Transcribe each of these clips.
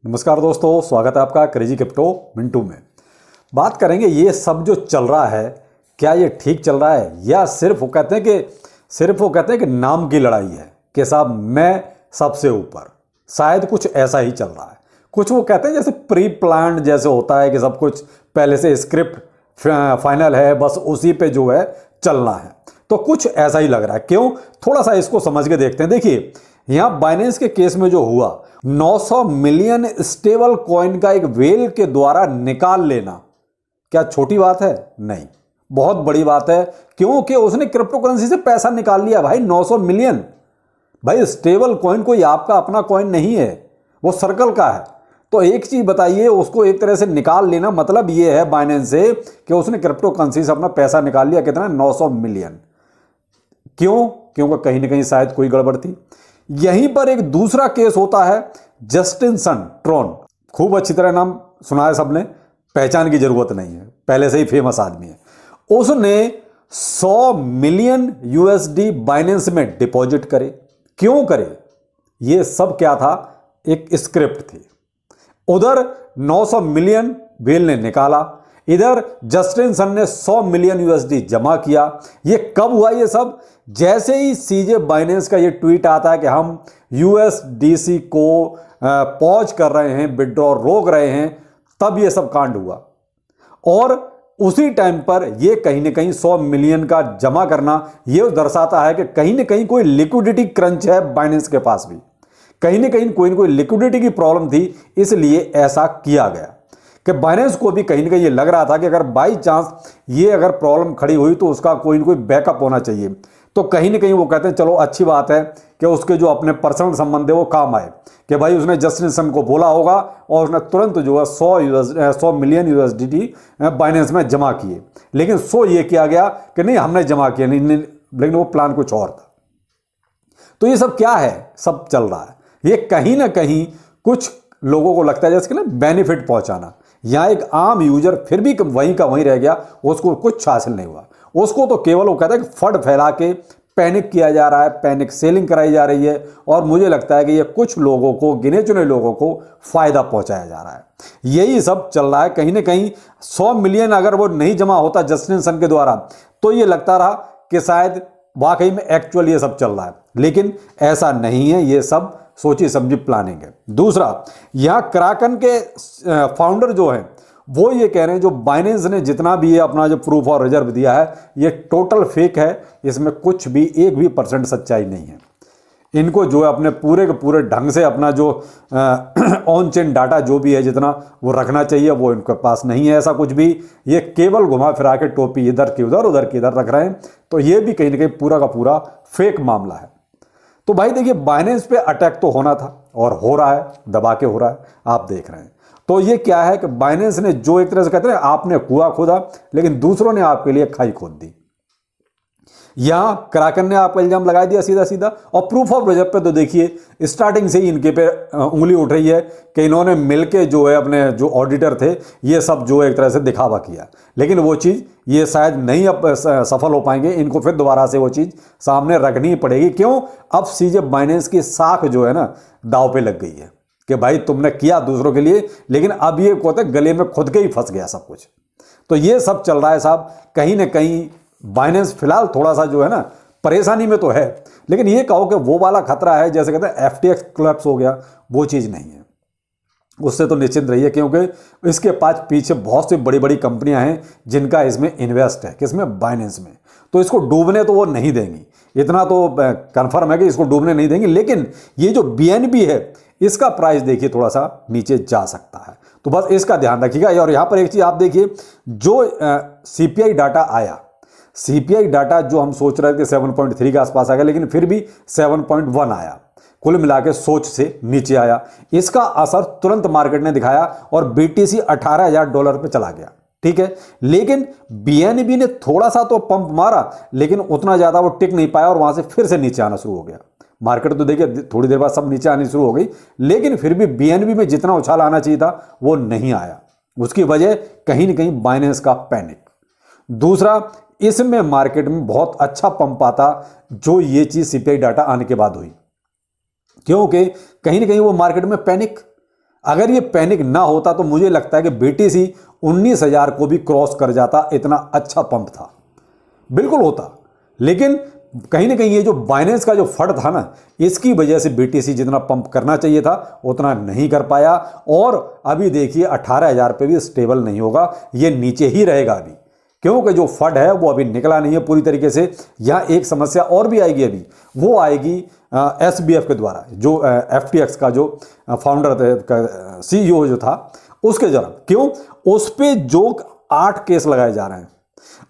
नमस्कार दोस्तों, स्वागत है आपका क्रेजी क्रिप्टो मिंटू में। बात करेंगे ये सब जो चल रहा है, क्या ये ठीक चल रहा है या सिर्फ वो कहते हैं कि नाम की लड़ाई है कि साहब मैं सबसे ऊपर। शायद कुछ ऐसा ही चल रहा है। कुछ वो कहते हैं जैसे प्री प्लान्ड जैसे होता है कि सब कुछ पहले से स्क्रिप्ट फाइनल है, बस उसी पे जो है चलना है। तो कुछ ऐसा ही लग रहा है। क्यों, थोड़ा सा इसको समझ के देखते हैं। देखिए, यहां बाइनेंस के केस में जो हुआ, 900 मिलियन स्टेबल कॉइन का एक वेल के द्वारा निकाल लेना, क्या छोटी बात है? नहीं, बहुत बड़ी बात है। क्योंकि उसने क्रिप्टो करेंसी से पैसा निकाल लिया भाई, 900 मिलियन। भाई स्टेबल कॉइन कोई आपका अपना कॉइन नहीं है, वो सर्कल का है। तो एक चीज बताइए, उसको एक तरह से निकाल लेना मतलब ये है बाइनेंस से कि उसने क्रिप्टो करेंसी से अपना पैसा निकाल लिया। कितना? 900 मिलियन। क्यों? क्योंकि कहीं ना कहीं शायद कोई गड़बड़ थी। यहीं पर एक दूसरा केस होता है, जस्टिन सन ट्रोन। खूब अच्छी तरह नाम सुना है सबने, पहचान की जरूरत नहीं है, पहले से ही फेमस आदमी है। उसने 100 मिलियन यूएसडी बाइनेंस में डिपॉजिट करे। क्यों करे? ये सब क्या था? एक स्क्रिप्ट थी। उधर 900 मिलियन वेल ने निकाला, इधर जस्टिन सन ने 100 मिलियन यूएसडी जमा किया। ये कब हुआ ये सब? जैसे ही सीजे बाइनेंस का ये ट्वीट आता है कि हम यूएसडीसी को पॉज कर रहे हैं, विड्रॉ रोक रहे हैं, तब ये सब कांड हुआ। और उसी टाइम पर ये कहीं ना कहीं 100 मिलियन का जमा करना ये दर्शाता है कि कहीं ना कहीं कोई लिक्विडिटी क्रंच है बाइनेंस के पास भी। कहीं ना कोई लिक्विडिटी की प्रॉब्लम थी, इसलिए ऐसा किया गया। कि बाइनेंस को भी कहीं ना कहीं ये लग रहा था कि अगर बाई चांस ये अगर प्रॉब्लम खड़ी हुई तो उसका कोई ना कोई बैकअप होना चाहिए। तो कहीं ना कहीं वो कहते हैं चलो अच्छी बात है कि उसके जो अपने पर्सनल संबंध है वो काम आए, कि भाई उसने जस्टिन सन को बोला होगा और उसने तुरंत जो है 100 मिलियन यूएसडीटी बाइनेंस में जमा किए। लेकिन ये किया गया कि नहीं हमने जमा किया नहीं, लेकिन वो प्लान कुछ और था। तो ये सब क्या है? सब चल रहा है। ये कहीं ना कहीं कुछ लोगों को लगता है जैसे कि ना बेनिफिट पहुंचाना। यहां एक आम यूजर फिर भी वहीं का वहीं रह गया, उसको कुछ हासिल नहीं हुआ। उसको तो केवल वो कहता है कि फंड फैला के पैनिक किया जा रहा है, पैनिक सेलिंग कराई जा रही है। और मुझे लगता है कि ये कुछ लोगों को, गिने चुने लोगों को फायदा पहुंचाया जा रहा है। यही सब चल रहा है। कहीं ना कहीं 100 मिलियन अगर वो नहीं जमा होता जस्टिन सन के द्वारा तो ये लगता रहा कि शायद वाकई में एक्चुअल ये सब चल रहा है, लेकिन ऐसा नहीं है। ये सब सोची समझी प्लानिंग है। दूसरा, यहां क्राकन के फाउंडर जो हैं वो ये कह रहे हैं जो बाइनेंस ने जितना भी ये अपना जो प्रूफ और रिजर्व दिया है ये टोटल फेक है, इसमें कुछ भी 1% सच्चाई नहीं है। इनको जो है अपने पूरे के पूरे ढंग से अपना जो ऑन चेन डाटा जो भी है जितना वो रखना चाहिए वो इनके पास नहीं है। ऐसा कुछ भी, ये केवल घुमा फिरा के टोपी इधर की उधर उधर की इधर रख रहे हैं। तो ये भी कहीं ना कहीं पूरा का पूरा फेक मामला है। तो भाई देखिए, बाइनेंस पे अटैक तो होना था और हो रहा है, दबा के हो रहा है, आप देख रहे हैं। तो ये क्या है कि बाइनेंस ने जो एक तरह से कहते हैं आपने कुआं खोदा लेकिन दूसरों ने आपके लिए खाई खोद दी। यहां क्राकन ने आपको इल्जाम लगा दिया सीधा सीधा, और प्रूफ ऑफ रिजर्व पे तो देखिए स्टार्टिंग से ही इनके पे उंगली उठ रही है कि इन्होंने मिलके जो है अपने जो ऑडिटर थे ये सब जो एक तरह से दिखावा किया। लेकिन वो चीज़ ये शायद नहीं अब सफल हो पाएंगे। इनको फिर दोबारा से वो चीज़ सामने रखनी ही पड़ेगी। क्यों? अब सीजे बाइनेंस की साख जो है ना दाव पे लग गई है कि भाई तुमने किया दूसरों के लिए, लेकिन अब ये कहते गले में खुद के ही फंस गया सब कुछ। तो ये सब चल रहा है साहब। कहीं ना कहीं बाइनेंस फिलहाल थोड़ा सा जो है ना परेशानी में तो है, लेकिन ये कहो कि वो वाला खतरा है जैसे कहते हैं FTX कोलैप्स हो गया, वो चीज़ नहीं है। उससे तो निश्चिंत रहिए, क्योंकि इसके पास पीछे बहुत सी बड़ी बड़ी कंपनियां हैं जिनका इसमें इन्वेस्ट है, किसमें? बाइनेंस में। तो इसको डूबने तो वो नहीं देंगी, इतना तो कंफर्म है कि इसको डूबने नहीं देंगी। लेकिन ये जो BNB है इसका प्राइस देखिए थोड़ा सा नीचे जा सकता है, तो बस इसका ध्यान रखिएगा। और यहाँ पर एक चीज़ आप देखिए, जो CPI डाटा आया, CPI डाटा जो हम सोच रहे थे 7.3 के आसपास आ गया, लेकिन फिर भी 7.1 आया। कुल मिला के सोच से नीचे आया। इसका असर तुरंत मार्केट ने दिखाया और BTC $18,000 पे चला गया। ठीक है, लेकिन BNB ने थोड़ा सा तो पंप मारा, लेकिन उतना ज्यादा वो टिक नहीं पाया और वहां से फिर से नीचे आना शुरू हो गया। मार्केट तो देखिए थोड़ी देर बाद सब नीचे आनी शुरू हो गई, लेकिन फिर भी BNB में जितना उछाल आना चाहिए था वो नहीं आया। उसकी वजह कहीं ना कहीं बाइनेंस का पैनिक। दूसरा, इसमें मार्केट में बहुत अच्छा पंप आता जो ये चीज CPI डाटा आने के बाद हुई, क्योंकि कहीं ना कहीं वो मार्केट में पैनिक। अगर ये पैनिक ना होता तो मुझे लगता है कि BTC 19,000 को भी क्रॉस कर जाता, इतना अच्छा पंप था, बिल्कुल होता। लेकिन कहीं ना कहीं ये जो बाइनेंस का जो फंड था ना, इसकी वजह से BTC जितना पंप करना चाहिए था उतना नहीं कर पाया। और अभी देखिए 18,000 पे भी स्टेबल नहीं होगा, ये नीचे ही रहेगा अभी, क्योंकि जो फंड है वो अभी निकला नहीं है पूरी तरीके से। यहाँ एक समस्या और भी आएगी अभी, वो आएगी SBF के द्वारा, जो FTX का जो फाउंडर CEO जो था उसके जरा, क्यों उस पर जो 8 केस लगाए जा रहे हैं।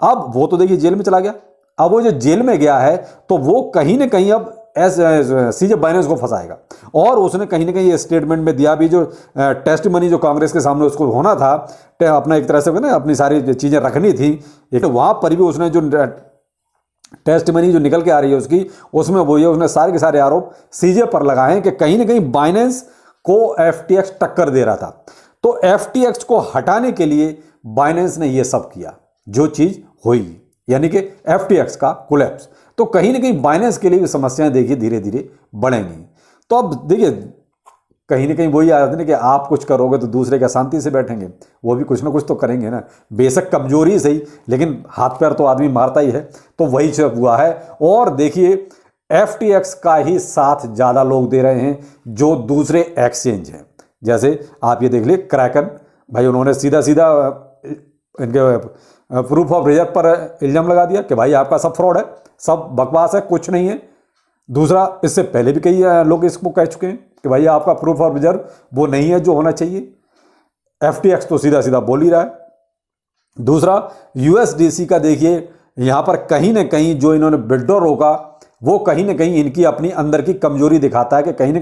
अब वो तो देखिए जेल में चला गया, अब वो जो जेल में गया है तो वो कहीं ना कहीं अब CJ बाइनेंस को फंसाएगा। और उसने कहीं ना कहीं ये स्टेटमेंट में दिया भी, जो टेस्ट मनी जो कांग्रेस के सामने उसको होना था, अपना एक तरह से ना अपनी सारी चीज़ें रखनी थी, एक वहाँ पर भी उसने जो टेस्ट मनी जो निकल के आ रही है उसकी, उसमें वो ये उसने सारे के सारे आरोप CJ पर लगाए हैं कि कहीं ना कहीं बाइनेंस को FTX टक्कर दे रहा था। तो FTX को हटाने के लिए बाइनेंस ने ये सब किया जो चीज़ हुई, यानी कि FTX का कोलैप्स। तो कहीं ना कहीं बाइनेंस के लिए भी समस्याएं देखिए धीरे धीरे बढ़ेंगी। तो अब देखिए कहीं ना कहीं वही आ जाती है कि आप कुछ करोगे तो दूसरे के शांति से बैठेंगे, वो भी कुछ ना कुछ तो करेंगे ना, बेशक कमजोरी सही, लेकिन हाथ पैर तो आदमी मारता ही है। तो वही सब हुआ है। और देखिए FTX का ही साथ ज़्यादा लोग दे रहे हैं जो दूसरे एक्सचेंज हैं। जैसे आप ये देख लिए क्रैकन, भाई उन्होंने सीधा सीधा इनके प्रूफ ऑफ रिजर्व पर इल्जाम लगा दिया कि भाई आपका सब फ्रॉड है, सब बकवास है, कुछ नहीं है। दूसरा, इससे पहले भी कई लोग इसको कह चुके हैं कि भाई आपका प्रूफ ऑफ रिजर्व वो नहीं है जो होना चाहिए। FTX तो सीधा सीधा बोल ही रहा है। दूसरा, USDC का देखिए यहाँ पर कहीं ना कहीं जो इन्होंने विड्रॉ रोका, वो कहीं ना कहीं इनकी अपनी अंदर की कमजोरी दिखाता है कि कहीं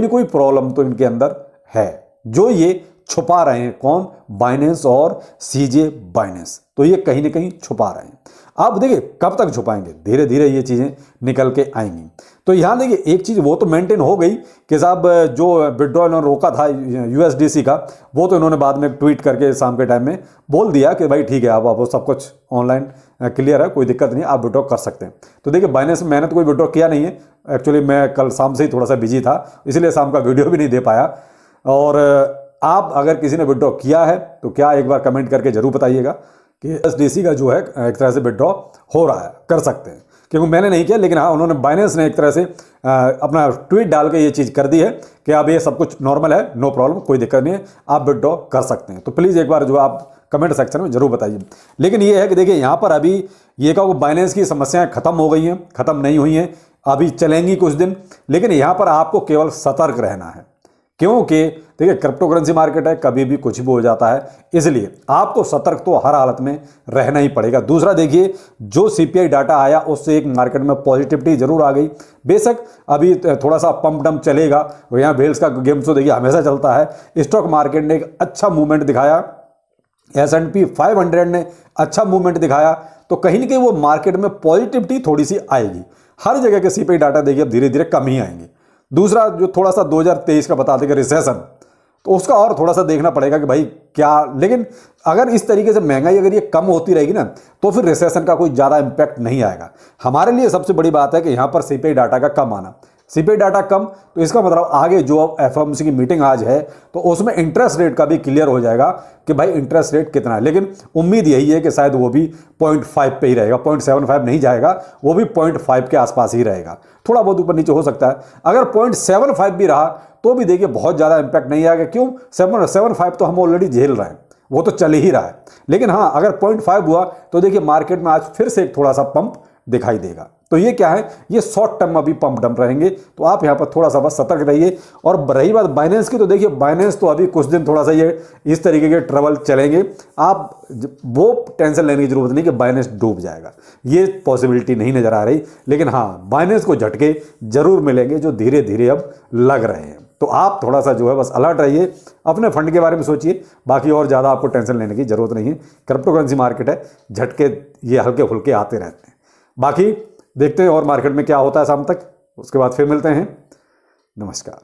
ना कोई प्रॉब्लम तो इनके अंदर है, जो ये छुपा रहे हैं। कौन? बाइनेंस और CJ बाइनेंस, तो ये कहीं ना कहीं छुपा रहे हैं। अब देखिए कब तक छुपाएंगे, धीरे धीरे ये चीज़ें निकल के आएंगी। तो यहाँ देखिए एक चीज़ वो तो मेंटेन हो गई कि साहब जो विड्रॉ इन्होंने रोका था USDC का, वो तो इन्होंने बाद में ट्वीट करके शाम के टाइम में बोल दिया कि भाई ठीक है, अब वो सब कुछ ऑनलाइन क्लियर है, कोई दिक्कत नहीं, आप विड्रॉ कर सकते हैं। तो देखिए बाइनेंस में मैंने तो कोई विड्रॉ किया नहीं है, एक्चुअली मैं कल शाम से ही थोड़ा सा बिजी था, इसलिए शाम का वीडियो भी नहीं दे पाया। और आप अगर किसी ने विड्रॉ किया है तो क्या एक बार कमेंट करके जरूर बताइएगा कि USDC का जो है एक तरह से विड्रॉ हो रहा है, कर सकते हैं, क्योंकि मैंने नहीं किया। लेकिन हाँ, उन्होंने बाइनेंस ने एक तरह से अपना ट्वीट डाल के ये चीज़ कर दी है कि अब ये सब कुछ नॉर्मल है, नो प्रॉब्लम, कोई दिक्कत नहीं है, आप विड्रॉ कर सकते हैं। तो प्लीज़ एक बार जो आप कमेंट सेक्शन में जरूर बताइए। लेकिन ये है कि देखिए यहाँ पर अभी ये कहो बाइनेंस की समस्याएं खत्म हो गई हैं, खत्म नहीं हुई हैं, अभी चलेंगी कुछ दिन। लेकिन यहाँ पर आपको केवल सतर्क रहना है, क्योंकि देखिए क्रिप्टो करेंसी मार्केट है, कभी भी कुछ भी हो जाता है, इसलिए आपको सतर्क तो हर हालत में रहना ही पड़ेगा। दूसरा देखिए, जो CPI डाटा आया उससे एक मार्केट में पॉजिटिविटी जरूर आ गई। बेशक अभी थोड़ा सा पंप डंप चलेगा, यहाँ वेल्स का गेम तो देखिए हमेशा चलता है। स्टॉक मार्केट ने एक अच्छा मूवमेंट दिखाया, S&P 500 ने अच्छा मूवमेंट दिखाया, तो कहीं ना कहीं वो मार्केट में पॉजिटिविटी थोड़ी सी आएगी। हर जगह के CPI डाटा देखिए अब धीरे धीरे कम ही आएंगे। दूसरा, जो थोड़ा सा 2023 का बता देगा रिसेशन, तो उसका और थोड़ा सा देखना पड़ेगा कि भाई क्या। लेकिन अगर इस तरीके से महंगाई अगर ये कम होती रहेगी ना, तो फिर रिसेशन का कोई ज़्यादा इम्पैक्ट नहीं आएगा। हमारे लिए सबसे बड़ी बात है कि यहाँ पर CPI डाटा का कम आना। CPI डाटा कम, तो इसका मतलब आगे जो अब FOMC की मीटिंग आज है, तो उसमें इंटरेस्ट रेट का भी क्लियर हो जाएगा कि भाई इंटरेस्ट रेट कितना है। लेकिन उम्मीद यही है कि शायद वो भी 0.5 पे ही रहेगा, 0.75 नहीं जाएगा, वो भी 0.5 के आसपास ही रहेगा, थोड़ा बहुत ऊपर नीचे हो सकता है। अगर 0.75 भी रहा तो भी देखिए बहुत ज़्यादा इंपैक्ट नहीं आएगा। क्यों? 7.75 तो हम ऑलरेडी झेल रहे हैं, वो तो चल ही रहा है। लेकिन हाँ, अगर 0.5 हुआ तो देखिए मार्केट में आज फिर से एक थोड़ा सा पंप दिखाई देगा। तो ये क्या है, ये शॉर्ट टर्म अभी पंप डंप रहेंगे, तो आप यहाँ पर थोड़ा सा बस सतर्क रहिए। और रही बात बाइनेंस की, तो देखिए बाइनेंस तो अभी कुछ दिन थोड़ा सा ये इस तरीके के ट्रबल चलेंगे, आप वो टेंशन लेने की जरूरत नहीं कि बाइनेंस डूब जाएगा, ये पॉसिबिलिटी नहीं नजर आ रही। लेकिन हाँ, बाइनेंस को झटके जरूर मिलेंगे जो धीरे धीरे अब लग रहे हैं। तो आप थोड़ा सा जो है बस अलर्ट रहिए, अपने फंड के बारे में सोचिए, बाकी और ज़्यादा आपको टेंशन लेने की जरूरत नहीं है। क्रिप्टो करेंसी मार्केट है, झटके ये हल्के फुल्के आते रहते हैं। बाकी देखते हैं और मार्केट में क्या होता है शाम तक, उसके बाद फिर मिलते हैं। नमस्कार।